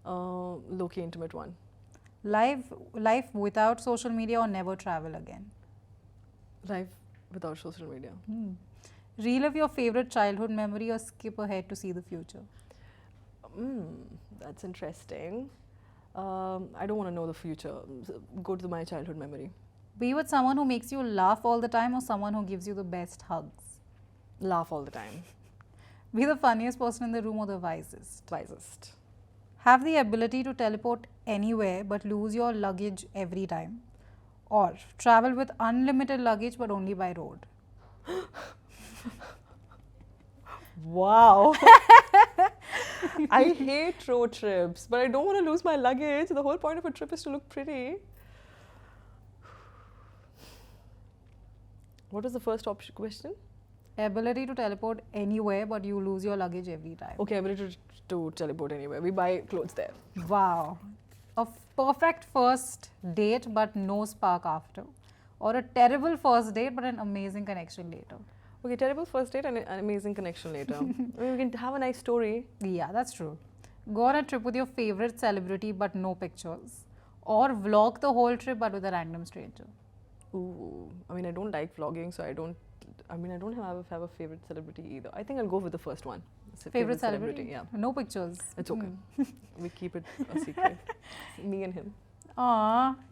Low-key intimate one. Life without social media or never travel again. Life without social media. Relive your favorite childhood memory or skip ahead to see the future. That's interesting. I don't want to know the future. Go to my childhood memory. Be with someone who makes you laugh all the time or someone who gives you the best hugs. Laugh all the time. Be the funniest person in the room or the wisest. Wisest. Have the ability to teleport anywhere but lose your luggage every time. Or travel with unlimited luggage but only by road. Wow. I hate road trips, but I don't want to lose my luggage. The whole point of a trip is to look pretty. What was the first question? Ability to teleport anywhere but you lose your luggage every time. Okay, ability to teleport anywhere. We buy clothes there. Wow. A perfect first date but no spark after. Or a terrible first date but an amazing connection later. Okay, terrible first date and an amazing connection later. I mean, we can have a nice story. Yeah, that's true. Go on a trip with your favorite celebrity but no pictures. Or vlog the whole trip but with a random stranger. Ooh, I mean, I don't like vlogging, so I don't have a favorite celebrity either. I think I'll go with the first one. Favorite celebrity? Yeah. No pictures. It's okay. We keep it a secret. Me and him.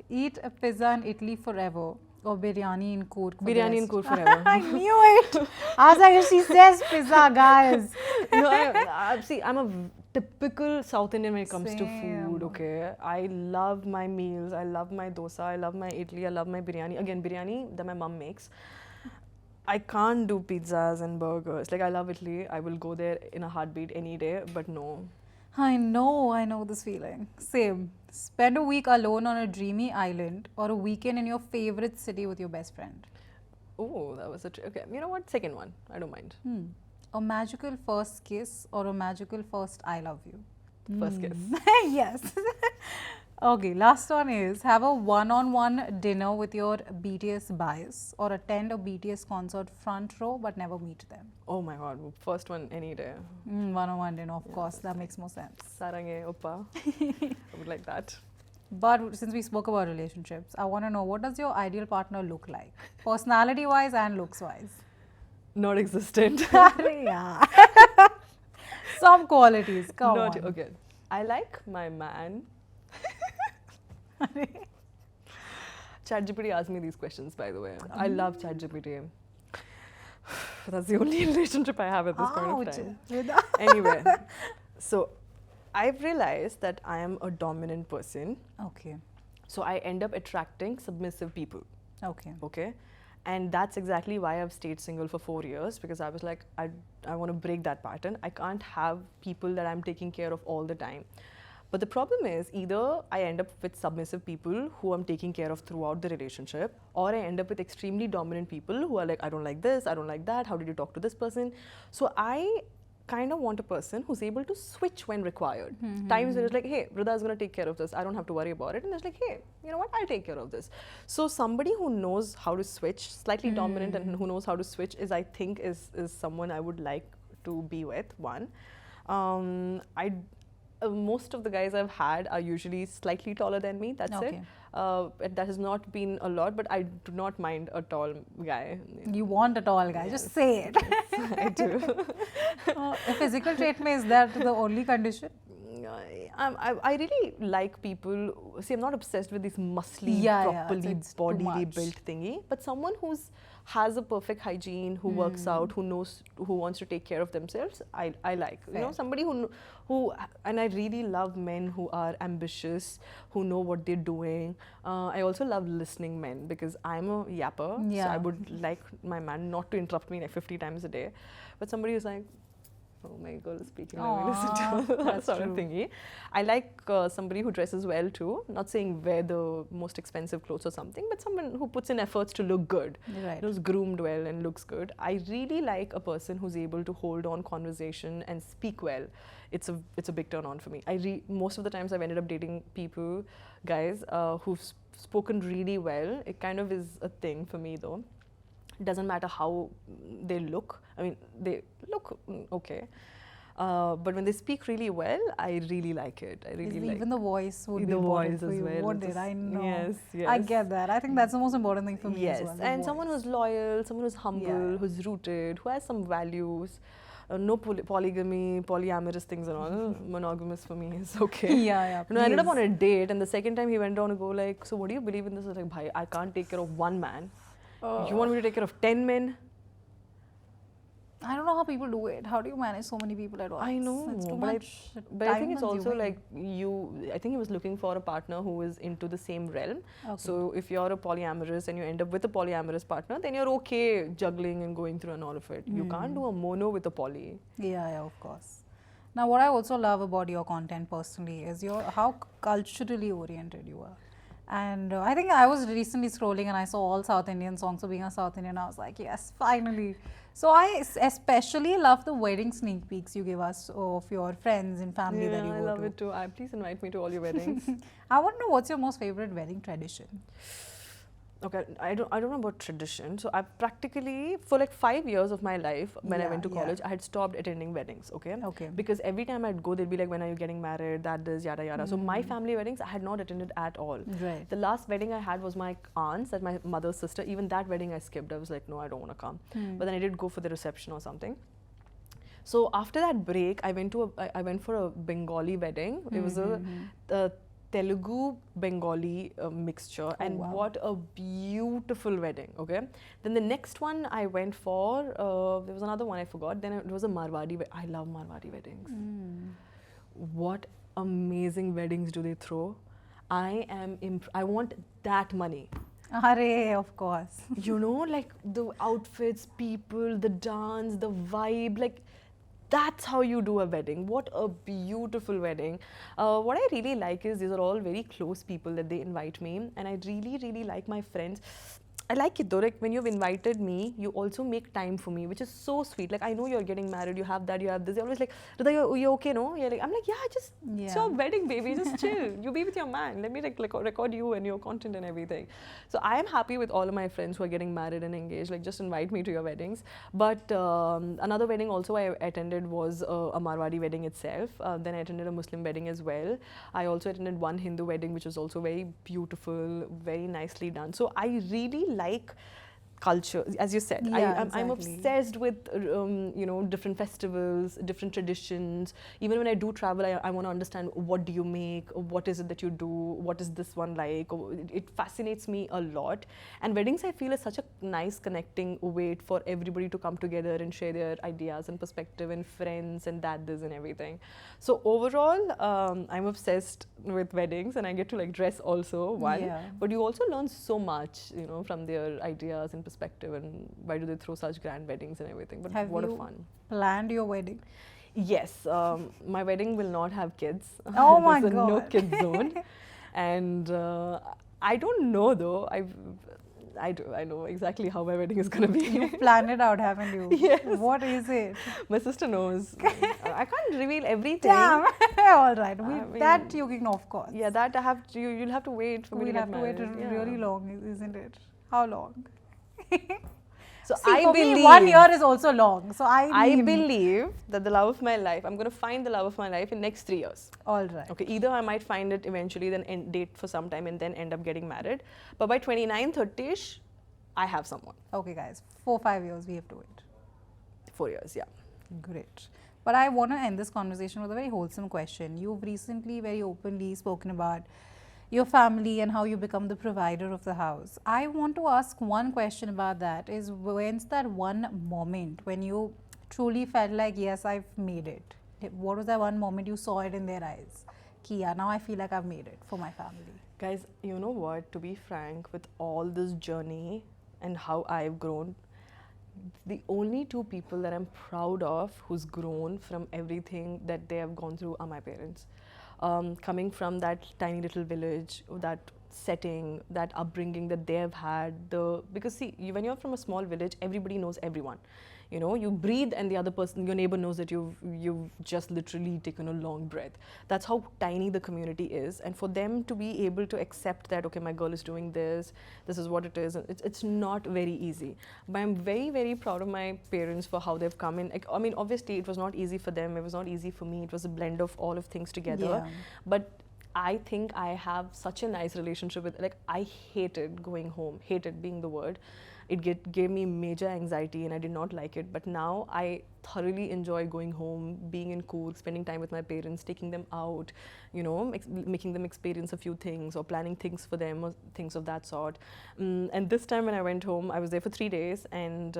Eat a pizza in Italy forever. Or biryani in Coorg for Biryani in the Coorg rest. forever. I knew it. I was like, she says pizza, guys. No, see, I'm a typical South Indian when it comes to Same. food, okay? I love my meals. I love my dosa. I love my idli. I love my biryani. Again, biryani that my mom makes. I can't do pizzas and burgers. Like, I love Italy. I will go there in a heartbeat any day, but no. I know this feeling. Same. Spend a week alone on a dreamy island or a weekend in your favorite city with your best friend. Oh, that was okay. You know what? Second one. I don't mind. A magical first kiss or a magical first I love you. First kiss. Yes. Okay, last one is have a one-on-one dinner with your BTS bias or attend a BTS concert front row but never meet them. Oh my god, first one any day. One-on-one dinner, of course, that makes more sense. Sarange, oppa. I would like that. But since we spoke about relationships, I want to know, what does your ideal partner look like? Personality-wise and looks-wise. Not existent. Yeah. Some qualities, come Not, on. okay. I like my man. ChatGPT asked me these questions, by the way. I love ChatGPT. That's the only relationship I have at this point of time. Anyway, so I've realized that I am a dominant person. Okay. So I end up attracting submissive people. Okay. Okay. And that's exactly why I've stayed single for 4 years, because I was like, I want to break that pattern. I can't have people that I'm taking care of all the time. But the problem is, either I end up with submissive people who I'm taking care of throughout the relationship, or I end up with extremely dominant people who are like, I don't like this, I don't like that, how did you talk to this person? So I kind of want a person who's able to switch when required. Times where it's like, hey, Rida is going to take care of this, I don't have to worry about it. And it's like, hey, you know what, I'll take care of this. So somebody who knows how to switch, slightly dominant and who knows how to switch I think is someone I would like to be with, one. Most of the guys I've had are usually slightly taller than me, that's it. That has not been a lot, but I do not mind a tall guy. You want a tall guy, just say it. Yes, I do. A physical trait is that the only condition? I really like people. See, I'm not obsessed with this muscly, properly bodily built thingy, but someone who's has a perfect hygiene, who works out, who knows, who wants to take care of themselves. I like, you know, somebody who, and I really love men who are ambitious, who know what they're doing. I also love listening men, because I'm a yapper, so I would like my man not to interrupt me like 50 times a day. But somebody who's like, oh, my girl is speaking, let me listen to that sort of thingy. I like somebody who dresses well too, not saying wear the most expensive clothes or something, but someone who puts in efforts to look good, who's groomed well and looks good. I really like a person who's able to hold on conversation and speak well. It's a big turn on for me. Most of the times I've ended up dating people, guys, who've spoken really well. It kind of is a thing for me though. It doesn't matter how they look. I mean, they look okay. But when they speak really well, I really like it. I really like even the voice would be the important voice for as you, well. won't it? I know. Yes, yes. I get that. I think that's the most important thing for me as well. And someone who's loyal, someone who's humble, who's rooted, who has some values. No polygamy, polyamorous things and all. Monogamous for me is okay. You know, I ended up on a date, and the second time he went on to go like, so what do you believe in this? I was like, bhai, I can't take care of one man. You want me to take care of 10 men? I don't know how people do it. How do you manage so many people at once? I know, it's too but, much but I think it's also like I think he was looking for a partner who is into the same realm. So if you're a polyamorous and you end up with a polyamorous partner, then you're okay juggling and going through and all of it. You can't do a mono with a poly. Yeah, of course. Now, what I also love about your content personally is how culturally oriented you are. And I think I was recently scrolling and I saw all South Indian songs. So being a South Indian, I was like, yes, finally. So I especially love the wedding sneak peeks you give us of your friends and family that you go to. I love it too. Please invite me to all your weddings. I want to know, what's your most favorite wedding tradition? Okay, I don't know about tradition. So I practically, for like 5 years of my life, when I went to college, I had stopped attending weddings, okay? Because every time I'd go, they'd be like, when are you getting married, that, this, yada, yada. So my family weddings, I had not attended at all. The last wedding I had was my aunt's, that's my mother's sister. Even that wedding I skipped. I was like, no, I don't want to come. But then I did go for the reception or something. So after that break, I went for a Bengali wedding. It was a Telugu Bengali mixture, and what a beautiful wedding. Okay, then the next one I went for, there was another one I forgot. Then it was a Marwadi. I love Marwadi weddings. What amazing weddings do they throw? I want that money. Arey, of course. You know, like the outfits, people, the dance, the vibe, like. That's how you do a wedding. What a beautiful wedding. What I really like is these are all very close people that they invite me, and I really, really like my friends. I like it though. Like when you've invited me, you also make time for me, which is so sweet. Like I know you're getting married, you have that, you have this. You're always like, Rida, you okay, no? You're like, I'm like, yeah, just it's your wedding, baby. Just chill. You be with your man. Let me record you and your content and everything. So I am happy with all of my friends who are getting married and engaged. Like just invite me to your weddings. But another wedding also I attended was a Marwadi wedding itself. Then I attended a Muslim wedding as well. I also attended one Hindu wedding, which was also very beautiful, very nicely done. So I really like culture, as you said. I'm obsessed with different festivals, different traditions. Even when I do travel, I want to understand, what do you make, what is it that you do, what is this one like. It fascinates me a lot. And weddings, I feel, is such a nice connecting way for everybody to come together and share their ideas and perspective, and friends and this and everything. So overall, I'm obsessed with weddings, and I get to like dress also, but you also learn so much, from their ideas and perspective, and why do they throw such grand weddings and everything. But what a fun. Planned your wedding? Yes, my wedding will not have kids. Oh my God. There's a no kids zone. And I don't know though. I know exactly how my wedding is going to be. You've planned it out, haven't you? Yes. What is it? My sister knows. I can't reveal everything. Damn. All right. That you can, of course. Yeah, that you'll have to wait for me to get married. We'll have to wait really long, isn't it? How long? So See, I believe me, 1 year is also long. So I believe that the love of my life, I'm going to find the love of my life in next 3 years. All right. Okay, either I might find it eventually, then date for some time, and then end up getting married. But by 29, 30ish, I have someone. Okay, guys, 4-5 years we have to wait. 4 years, yeah. Great. But I want to end this conversation with a very wholesome question. You've recently very openly spoken about your family and how you become the provider of the house. I want to ask one question about that, is when's that one moment when you truly felt like, yes, I've made it? What was that one moment you saw it in their eyes? Kia, now I feel like I've made it for my family. Guys, you know what, to be frank, with all this journey and how I've grown, the only two people that I'm proud of who's grown from everything that they have gone through are my parents. Coming from that tiny little village, that setting, that upbringing that they have had, because see, when you're from a small village, everybody knows everyone. You breathe and the other person, your neighbor, knows that you've just literally taken a long breath. That's how tiny the community is. And for them to be able to accept that, okay, my girl is doing this is what it is, it's not very easy. But I'm very, very proud of my parents for how they've come in. I mean, obviously it was not easy for them, it was not easy for me, it was a blend of all of things together. Yeah. But I think I have such a nice relationship with, like, I hated going home, hated being the word. It gave me major anxiety and I did not like it. But now I thoroughly enjoy going home, being in Coorg, spending time with my parents, taking them out, making them experience a few things or planning things for them or things of that sort. And this time when I went home, I was there for 3 days, and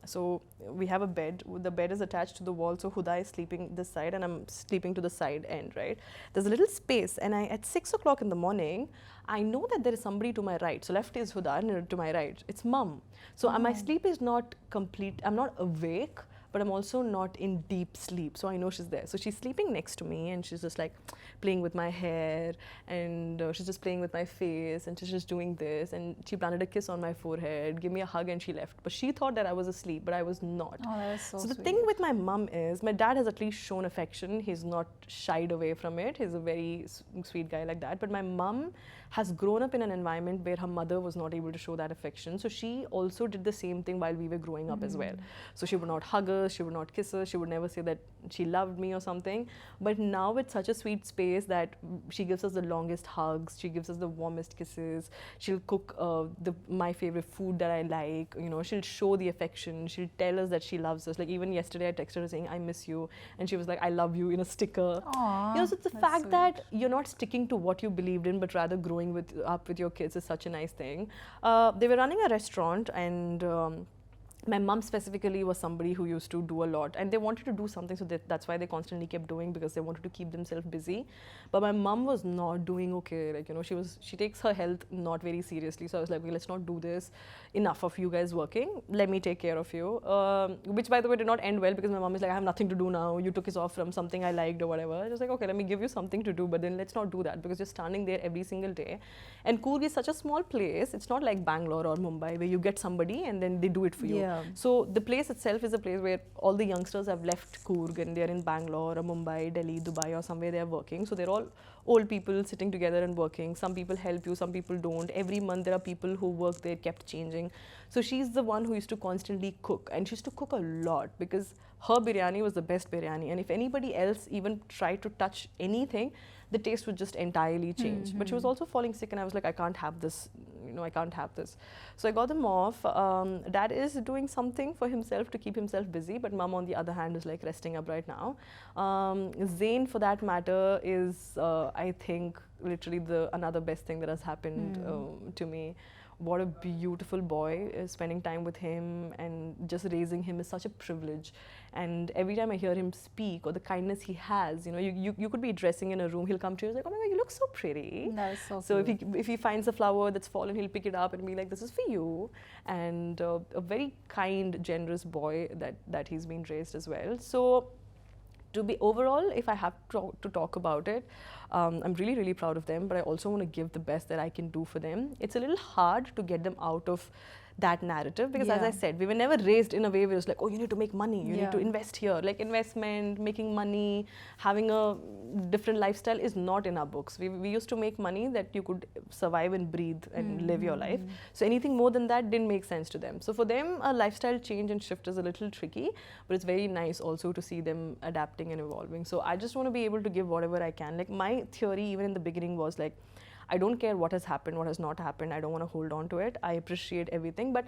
so we have a bed. The bed is attached to the wall, so Huda is sleeping this side and I'm sleeping to the side end, right? There's a little space, and at 6 o'clock in the morning, I know that there is somebody to my right. So left is Huda, and to my right, it's mum. So my sleep is not complete. I'm not awake, but I'm also not in deep sleep. So I know she's there. So she's sleeping next to me, and she's just like playing with my hair, and she's just playing with my face, and she's just doing this. And she planted a kiss on my forehead, gave me a hug, and she left. But she thought that I was asleep, but I was not. Oh, that is so the sweet. thing with my mum is, my dad has at least shown affection. He's not shied away from it. He's a very sweet guy like that. But my mum has grown up in an environment where her mother was not able to show that affection. So she also did the same thing while we were growing up as well. So she would not hug us, she would not kiss us, she would never say that she loved me or something. But now it's such a sweet space that she gives us the longest hugs, she gives us the warmest kisses, she'll cook my favorite food that I like, she'll show the affection, she'll tell us that she loves us. Like even yesterday I texted her saying, I miss you, and she was like, I love you, in a sticker. Aww, so it's the fact that you're not sticking to what you believed in, but rather growing up with your kids is such a nice thing. They were running a restaurant, and my mom specifically was somebody who used to do a lot, and they wanted to do something, so that's why they constantly kept doing, because they wanted to keep themselves busy. But my mom was not doing okay. Like, you know, she takes her health not very seriously. So I was like, okay, let's not do this. Enough of you guys working. Let me take care of you. Which, by the way, did not end well, because my mom is like, I have nothing to do now. You took us off from something I liked or whatever. I was like, okay, let me give you something to do, but then let's not do that, because you're standing there every single day. And Coorg is such a small place. It's not like Bangalore or Mumbai where you get somebody and then they do it for you. So the place itself is a place where all the youngsters have left Coorg and they're in Bangalore or Mumbai, Delhi, Dubai or somewhere they're working. So they're all old people sitting together and working. Some people help you, some people don't. Every month there are people who work there, kept changing. So she's the one who used to constantly cook, and she used to cook a lot, because her biryani was the best biryani. And if anybody else even tried to touch anything, the taste would just entirely change. But she was also falling sick, and I was like, I can't have this. You know, I can't have this. So I got them off. Dad is doing something for himself to keep himself busy, but mom, on the other hand, is like resting up right now. Zain, for that matter, is I think literally another best thing that has happened to me. What a beautiful boy. Spending time with him and just raising him is such a privilege. And every time I hear him speak, or the kindness he has, you know, you could be dressing in a room, he'll come to you and like, oh my God, you look so pretty. That is so So cute. if he finds a flower that's fallen, he'll pick it up and be like, this is for you. And a very kind, generous boy that he's been raised as well. So to be overall, if I have to talk about it, I'm really, really proud of them, but I also want to give the best that I can do for them. It's a little hard to get them out of that narrative, because as I said, we were never raised in a way where it's like, oh, you need to make money, you need to invest here. Like, investment, making money, having a different lifestyle is not in our books. We used to make money that you could survive and breathe and live your life. So anything more than that didn't make sense to them. So for them, a lifestyle change and shift is a little tricky, but it's very nice also to see them adapting and evolving. So I just want to be able to give whatever I can. Like, my theory even in the beginning was like, I don't care what has happened, what has not happened. I don't want to hold on to it. I appreciate everything, but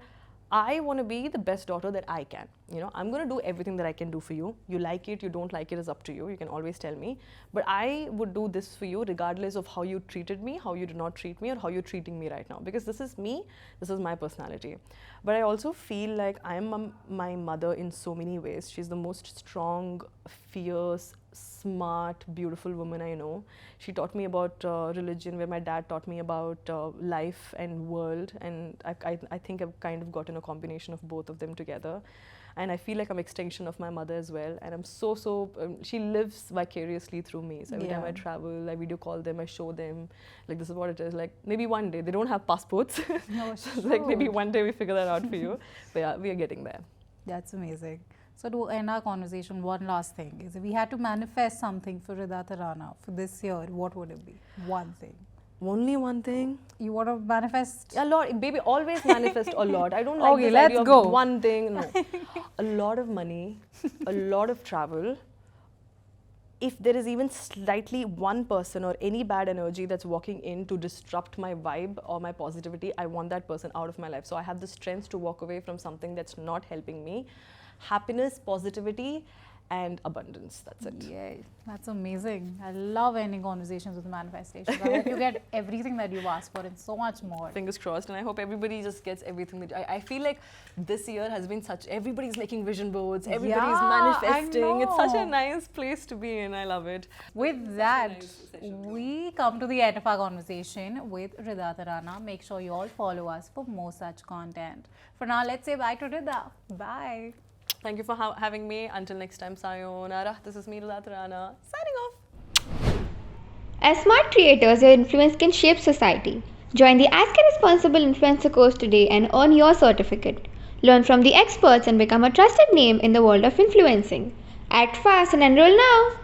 I want to be the best daughter that I can. You know, I'm going to do everything that I can do for you. You like it, you don't like it is up to you. You can always tell me. But I would do this for you regardless of how you treated me, how you did not treat me, or how you're treating me right now. Because this is me, this is my personality. But I also feel like I am my mother in so many ways. She's the most strong, fierce, smart, beautiful woman I know. She taught me about religion, where my dad taught me about life and world, and I think I've kind of gotten a combination of both of them together. And I feel like I'm an extension of my mother as well. And I'm she lives vicariously through me. So every time I travel, I video call them, I show them, like, this is what it is. Like, maybe one day, they don't have passports. No, so like, maybe one day we figure that out for you. But yeah, we are getting there. That's amazing. So to end our conversation, one last thing is, if we had to manifest something for Rida Tharana for this year, what would it be? One thing. Only one thing? You want to manifest? A lot, baby, always manifest a lot. I don't like Okay, this let's idea go. of one thing. No. A lot of money, a lot of travel. If there is even slightly one person or any bad energy that's walking in to disrupt my vibe or my positivity, I want that person out of my life. So I have the strength to walk away from something that's not helping me. Happiness, positivity, and abundance. That's it. Yay, that's amazing. I love ending conversations with manifestations. I hope you get everything that you've asked for and so much more. Fingers crossed, and I hope everybody just gets everything that I feel like this year has been everybody's making vision boards, everybody's manifesting. It's such a nice place to be in. I love it. With that, we come to the end of our conversation with Rida Tharana. Make sure you all follow us for more such content. For now, let's say bye to Rida. Bye. Thank you for having me. Until next time, sayonara. This is me, Rida Tharana, signing off. As smart creators, your influence can shape society. Join the Ask a Responsible Influencer course today and earn your certificate. Learn from the experts and become a trusted name in the world of influencing. Act fast and enroll now.